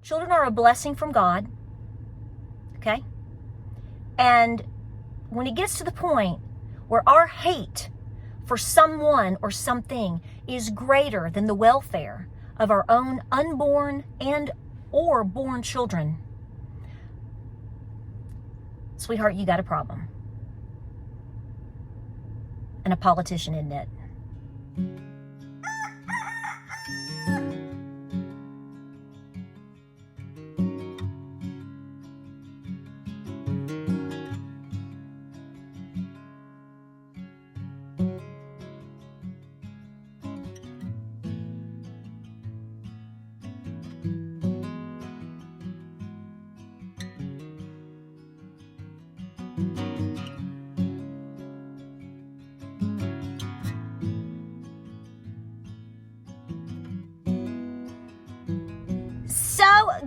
Children are a blessing from God, okay? And when it gets to the point where our hate for someone or something is greater than the welfare of our own unborn and or born children, sweetheart, you got a problem. And a politician, isn't it?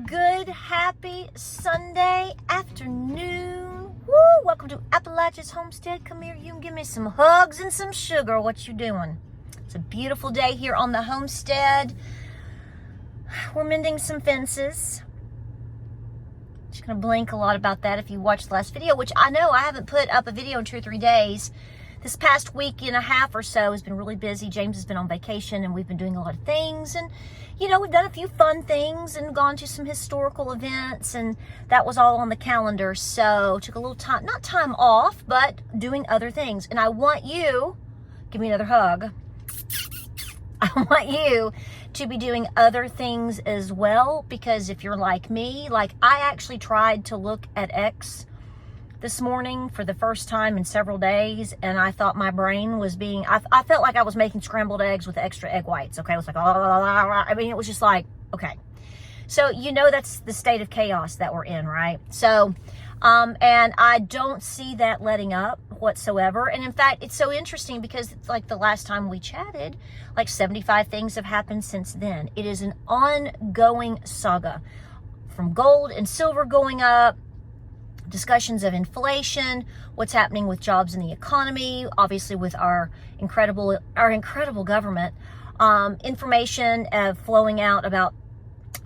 Good, happy Sunday afternoon. Woo! Welcome to Appalachia's Homestead. Come here, you can give me some hugs and some sugar. What you doing? It's a beautiful day here on the homestead. We're mending some fences. Just gonna blink a lot about that if you watched the last video, which I know I haven't put up a video in 2 or 3 days. This past week and a half or so has been really busy. James has been on vacation and we've been doing a lot of things, and you know, we've done a few fun things and gone to some historical events, and that was all on the calendar. So took a little time, not time off, but doing other things. And I want you, give me another hug. I want you to be doing other things as well, because if you're like me, like I actually tried to look at X this morning for the first time in several days, and I thought my brain was being, I felt like I was making scrambled eggs with extra egg whites, okay? It was like, I mean, it was just like, okay. So, you know, that's the state of chaos that we're in, right? So, and I don't see that letting up whatsoever. And in fact, it's so interesting because it's like the last time we chatted, like 75 things have happened since then. It is an ongoing saga, from gold and silver going up, discussions of inflation, what's happening with jobs in the economy, obviously with our incredible government, information flowing out about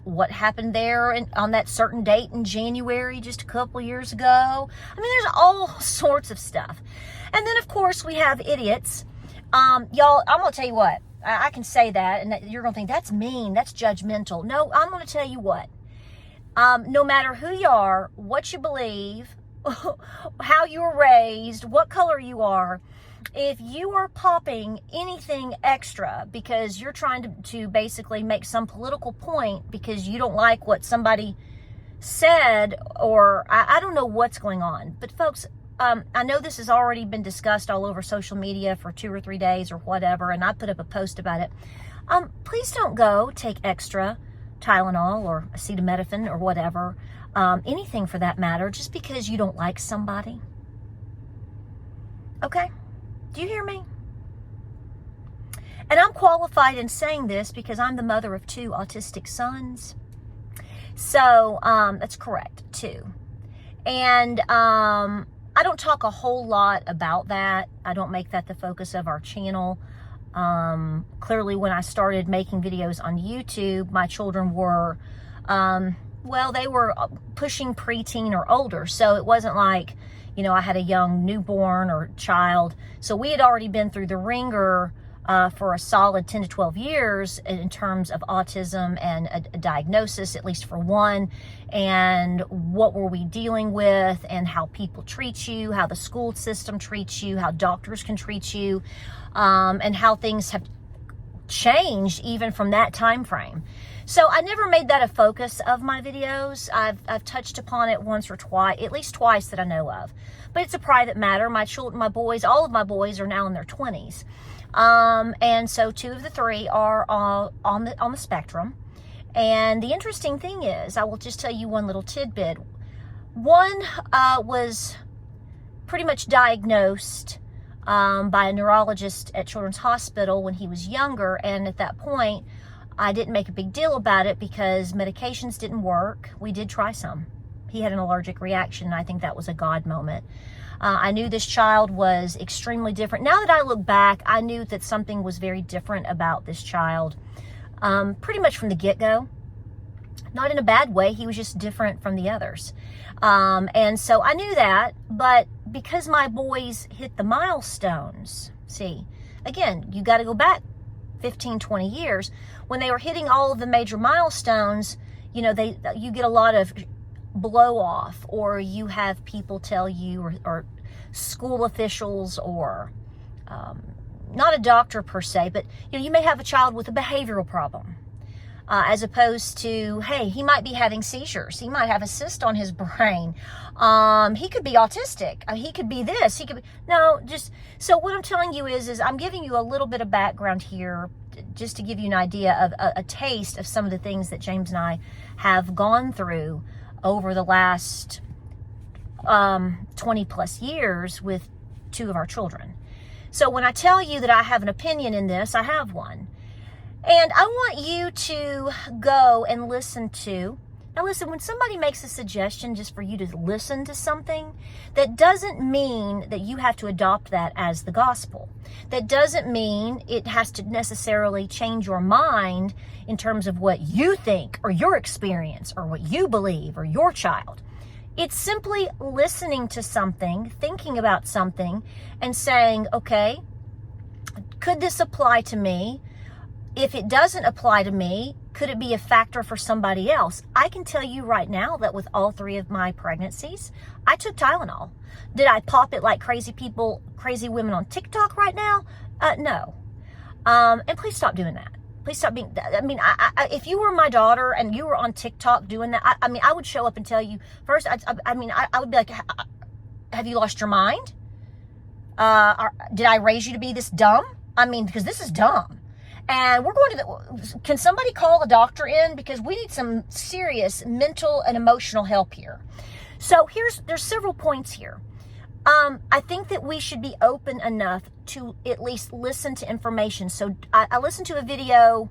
what happened there on that certain date in January just a couple years ago. I mean, there's all sorts of stuff. And then, of course, we have idiots. Y'all, I'm going to tell you what. I can say that, and you're going to think, that's mean, that's judgmental. No, I'm going to tell you what. No matter who you are, what you believe, how you were raised, what color you are, if you are popping anything extra because you're trying to basically make some political point because you don't like what somebody said, or I don't know what's going on. But folks, I know this has already been discussed all over social media for 2 or 3 days or whatever, and I put up a post about it. Please don't go take extra Tylenol or acetaminophen or whatever, anything for that matter, just because you don't like somebody. Okay? Do you hear me? And I'm qualified in saying this because I'm the mother of 2 autistic sons. So, that's correct, 2. And I don't talk a whole lot about that. I don't make that the focus of our channel. Clearly, when I started making videos on YouTube, my children were, well, they were pushing preteen or older. So it wasn't like, you know, I had a young newborn or child. So we had already been through the ringer for a solid 10 to 12 years in terms of autism and a diagnosis, at least for one, and what were we dealing with, and how people treat you, how the school system treats you, how doctors can treat you, and how things have changed even from that time frame. So I never made that a focus of my videos. I've touched upon it once or twice, at least twice that I know of. But it's a private matter. My children, my boys, all of my boys are now in their 20s. And so 2 of the 3 are on the spectrum. And the interesting thing is, I will just tell you one little tidbit. One was pretty much diagnosed by a neurologist at Children's Hospital when he was younger, and at that point I didn't make a big deal about it because medications didn't work. We did try some. He had an allergic reaction, and I think that was a God moment. I knew this child was extremely different. Now that I look back, I knew that something was very different about this child, pretty much from the get-go. Not in a bad way. He was just different from the others. And so I knew that, but because my boys hit the milestones, see, again, you got to go back 15, 20 years. When they were hitting all of the major milestones, you know, you get a lot of blow off, or you have people tell you, or school officials, or not a doctor per se, but you know, you may have a child with a behavioral problem. As opposed to, hey, he might be having seizures. He might have a cyst on his brain. He could be autistic. He could be this. He could be, no, just, so what I'm telling you is I'm giving you a little bit of background here just to give you an idea of a taste of some of the things that James and I have gone through over the last 20 plus years with two of our children. So when I tell you that I have an opinion in this, I have one. And I want you to go and listen to, now listen, when somebody makes a suggestion just for you to listen to something, that doesn't mean that you have to adopt that as the gospel. That doesn't mean it has to necessarily change your mind in terms of what you think, or your experience, or what you believe, or your child. It's simply listening to something, thinking about something, and saying, okay, could this apply to me? If it doesn't apply to me, could it be a factor for somebody else? I can tell you right now that with all three of my pregnancies, I took Tylenol. Did I pop it like crazy people, crazy women on TikTok right now? No. And please stop doing that. Please stop being, I mean, if you were my daughter and you were on TikTok doing that, I mean, I would show up and tell you, first, I would be like, have you lost your mind? Did I raise you to be this dumb? I mean, because this is dumb. And we're going to can somebody call the doctor in? Because we need some serious mental and emotional help here. So there's several points here. I think that we should be open enough to at least listen to information. So I listened to a video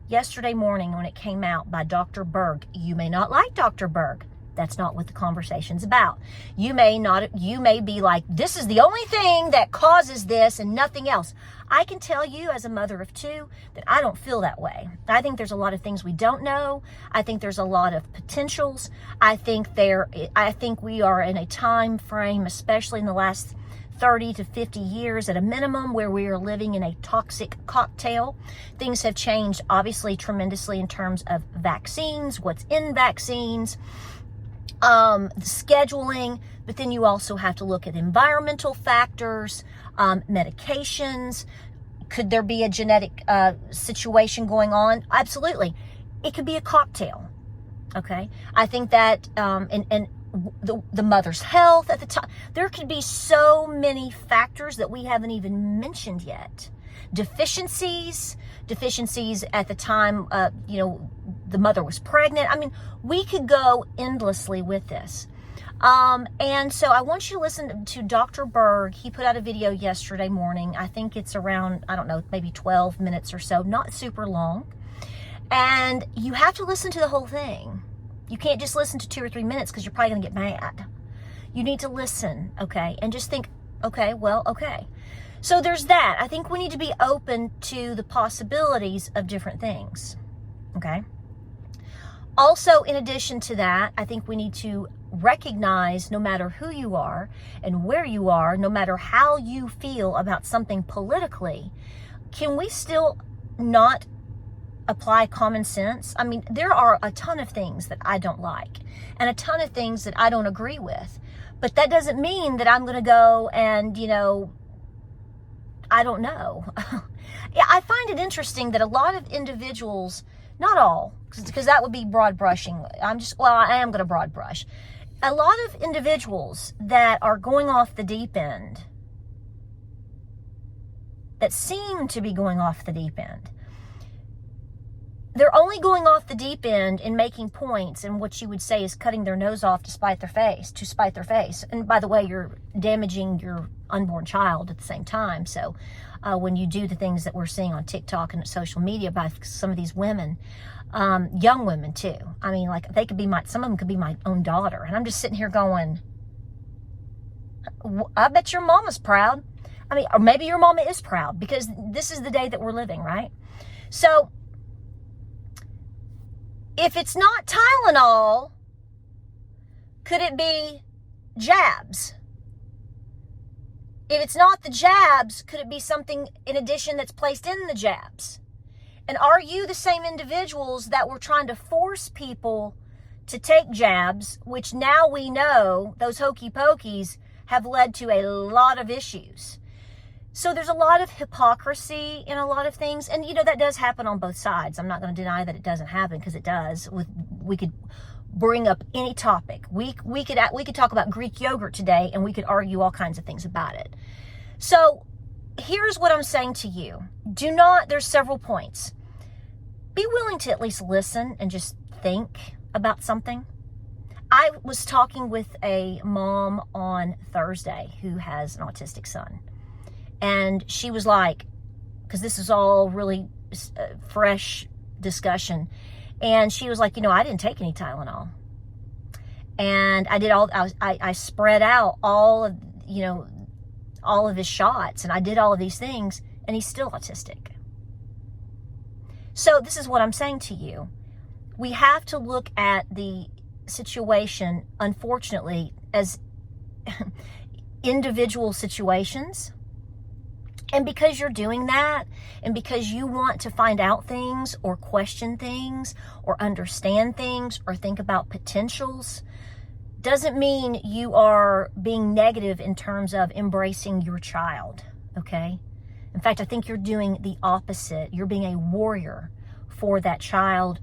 yesterday morning when it came out by Dr. Berg. You may not like Dr. Berg. That's not what the conversation's about. You may be like, this is the only thing that causes this and nothing else. I can tell you as a mother of two that I don't feel that way. I think there's a lot of things we don't know. I think there's a lot of potentials. I think we are in a time frame, especially in the last 30 to 50 years at a minimum, where we are living in a toxic cocktail. Things have changed obviously tremendously in terms of vaccines, what's in vaccines, scheduling, but then you also have to look at environmental factors, medications. Could there be a genetic situation going on? Absolutely. It could be a cocktail. Okay. I think that, and the mother's health at the time, there could be so many factors that we haven't even mentioned yet. Deficiencies at the time, the mother was pregnant. I mean, we could go endlessly with this. And so I want you to listen to Dr. Berg. He put out a video yesterday morning. I think it's around, I don't know, maybe 12 minutes or so, not super long. And you have to listen to the whole thing. You can't just listen to 2 or 3 minutes because you're probably going to get mad. You need to listen, okay? And just think, okay, well, okay. So there's that. I think we need to be open to the possibilities of different things, okay? Also, in addition to that, I think we need to recognize, no matter who you are and where you are, no matter how you feel about something politically, can we still not apply common sense? I mean, there are a ton of things that I don't like and a ton of things that I don't agree with, but that doesn't mean that I'm going to go and, I don't know. Yeah, I find it interesting that a lot of individuals, not all, because that would be broad brushing. I am going to broad brush. A lot of individuals that are going off the deep end, that seem to be going off the deep end, they're only going off the deep end in making points, and what you would say is cutting their nose off to spite their face. And by the way, you're damaging your unborn child at the same time. So when you do the things that we're seeing on TikTok and social media by some of these women, young women too. I mean, like some of them could be my own daughter. And I'm just sitting here going, I bet your mama's proud. I mean, or maybe your mama is proud, because this is the day that we're living, right? So If it's not Tylenol, could it be jabs? If it's not the jabs, could it be something in addition that's placed in the jabs? And are you the same individuals that were trying to force people to take jabs, which now we know those hokey pokeys have led to a lot of issues? So there's a lot of hypocrisy in a lot of things. And, that does happen on both sides. I'm not going to deny that it doesn't happen, because it does. We could bring up any topic. We could talk about Greek yogurt today, and we could argue all kinds of things about it. So here's what I'm saying to you. There's several points. Be willing to at least listen and just think about something. I was talking with a mom on Thursday who has an autistic son. And she was like, because this is all really fresh discussion. And she was like, I didn't take any Tylenol. And I spread out all of his shots, and I did all of these things, and he's still autistic. So this is what I'm saying to you. We have to look at the situation, unfortunately, as individual situations. And because you're doing that, and because you want to find out things or question things or understand things or think about potentials, doesn't mean you are being negative in terms of embracing your child, okay? In fact, I think you're doing the opposite. You're being a warrior for that child,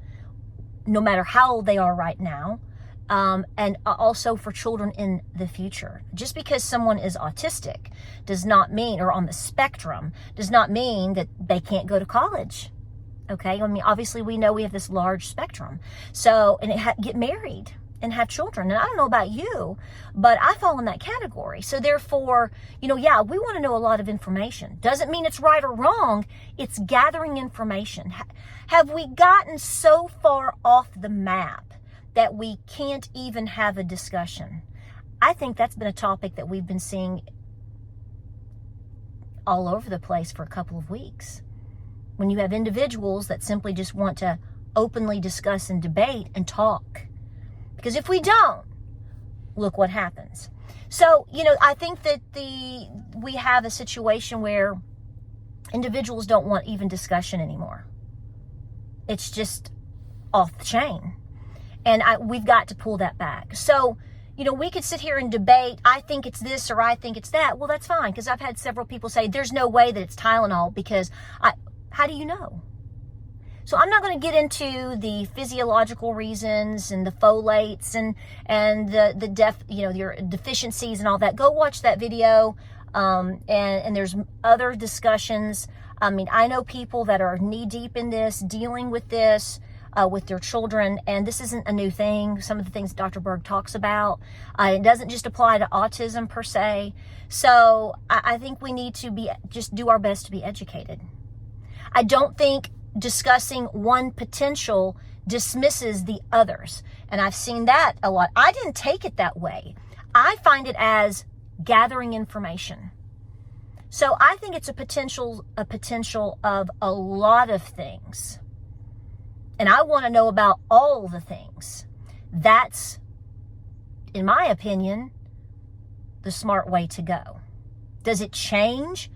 no matter how old they are right now, and also for children in the future. Just because someone is autistic does not mean, or on the spectrum, does not mean that they can't go to college. Okay? I mean, obviously we know we have this large spectrum. So, and get married and have children. And I don't know about you, but I fall in that category. So therefore, we want to know a lot of information. Doesn't mean it's right or wrong. It's gathering information. Have we gotten so far off the map that we can't even have a discussion? I think that's been a topic that we've been seeing all over the place for a couple of weeks. When you have individuals that simply just want to openly discuss and debate and talk. Because if we don't, look what happens. So, I think that we have a situation where individuals don't want even discussion anymore. It's just off the chain. And we've got to pull that back. So, we could sit here and debate, I think it's this or I think it's that. Well, that's fine, because I've had several people say, there's no way that it's Tylenol, because how do you know? So I'm not going to get into the physiological reasons and the folates and your deficiencies and all that. Go watch that video. And there's other discussions. I mean, I know people that are knee deep in this, dealing with this, with their children, and this isn't a new thing. Some of the things Dr. Berg talks about, it doesn't just apply to autism per se. So I think we need to just do our best to be educated. I don't think discussing one potential dismisses the others. And I've seen that a lot. I didn't take it that way. I find it as gathering information. So I think it's a potential of a lot of things. And I want to know about all the things. That's, in my opinion, the smart way to go. Does it change?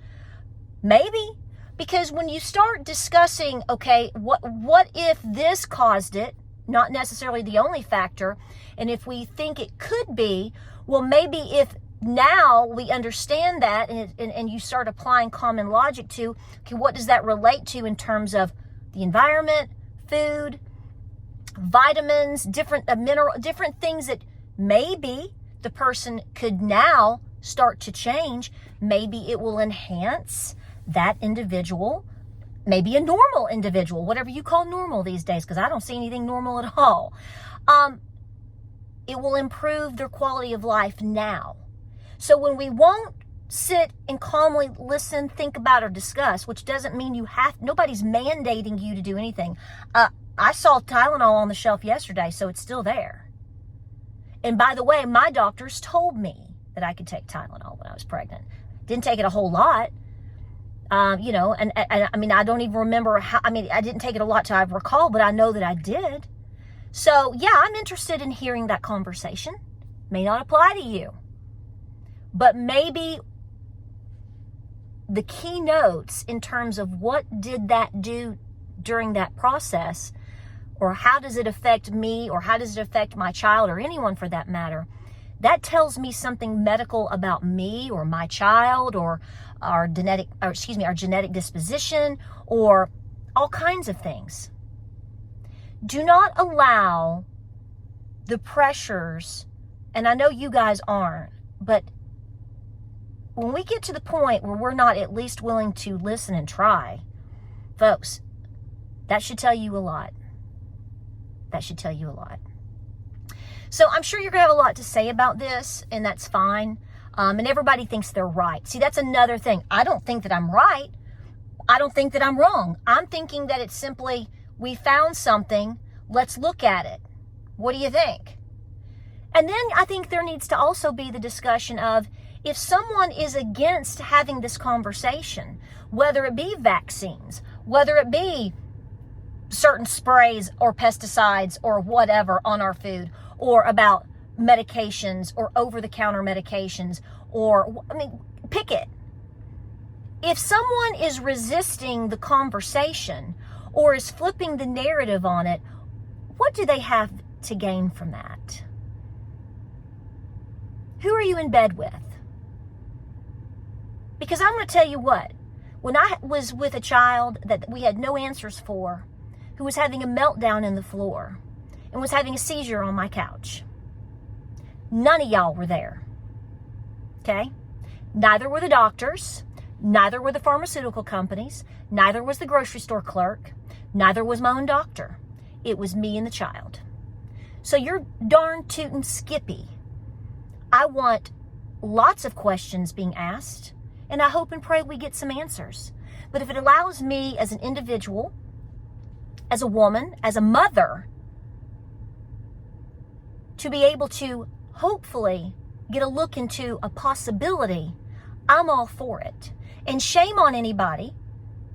Maybe. Because when you start discussing, okay, what if this caused it, not necessarily the only factor, and if we think it could be, well, maybe if now we understand that and you start applying common logic to, okay, what does that relate to in terms of the environment, food, vitamins, different things that maybe the person could now start to change. Maybe it will enhance that individual, maybe a normal individual, whatever you call normal these days, because I don't see anything normal at all. It will improve their quality of life now. So when we won't sit and calmly listen, think about, or discuss, which doesn't mean nobody's mandating you to do anything. I saw Tylenol on the shelf yesterday, so it's still there. And by the way, my doctors told me that I could take Tylenol when I was pregnant. Didn't take it a whole lot. And I mean, I don't even remember I didn't take it a lot till I recall, but I know that I did. So yeah, I'm interested in hearing that conversation. May not apply to you, but maybe the keynotes in terms of what did that do during that process, or how does it affect me, or how does it affect my child, or anyone for that matter, that tells me something medical about me or my child, or our genetic disposition, or all kinds of things. Do not allow the pressures, and I know you guys aren't, but when we get to the point where we're not at least willing to listen and try, folks, that should tell you a lot. That should tell you a lot. So I'm sure you're going to have a lot to say about this, and that's fine. And everybody thinks they're right. See, that's another thing. I don't think that I'm right. I don't think that I'm wrong. I'm thinking that it's simply, we found something, let's look at it. What do you think? And then I think there needs to also be the discussion of, if someone is against having this conversation, whether it be vaccines, whether it be certain sprays or pesticides or whatever on our food, or about medications or over-the-counter medications, or, pick it. If someone is resisting the conversation or is flipping the narrative on it, what do they have to gain from that? Who are you in bed with? Because I'm going to tell you what, when I was with a child that we had no answers for, who was having a meltdown in the floor and was having a seizure on my couch, none of y'all were there. Okay? Neither were the doctors, neither were the pharmaceutical companies, neither was the grocery store clerk, neither was my own doctor. It was me and the child. So you're darn tootin' skippy. I want lots of questions being asked, and I hope and pray we get some answers. But if it allows me as an individual, as a woman, as a mother, to be able to hopefully get a look into a possibility, I'm all for it. And shame on anybody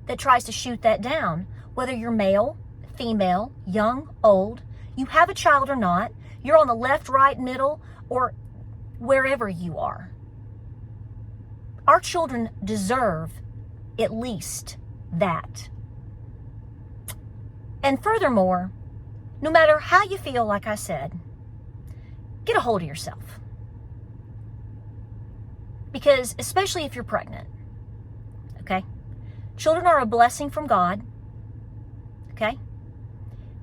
that tries to shoot that down, whether you're male, female, young, old, you have a child or not, you're on the left, right, middle, or wherever you are. Our children deserve at least that. And furthermore, no matter how you feel, like I said, get a hold of yourself. Because especially if you're pregnant, okay? Children are a blessing from God, okay?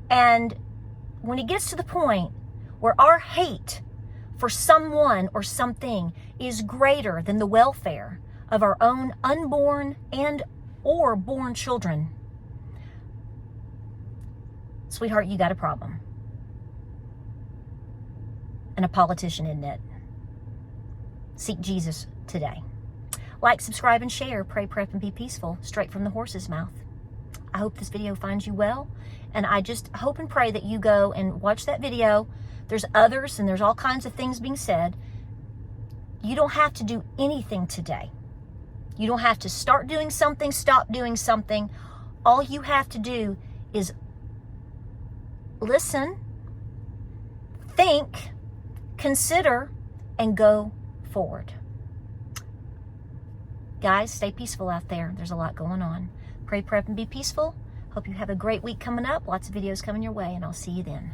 And when it gets to the point where our hate for someone or something is greater than the welfare of our own unborn and or born children, sweetheart, you got a problem. And a politician, isn't it? Seek Jesus today. Like, subscribe, and share. Pray, prep, and be peaceful. Straight from the horse's mouth. I hope this video finds you well. And I just hope and pray that you go and watch that video. There's others, and there's all kinds of things being said. You don't have to do anything today. You don't have to start doing something, stop doing something. All you have to do is listen, think, consider, and go forward. Guys, stay peaceful out there. There's a lot going on. Pray, prep, and be peaceful. Hope you have a great week coming up. Lots of videos coming your way, and I'll see you then.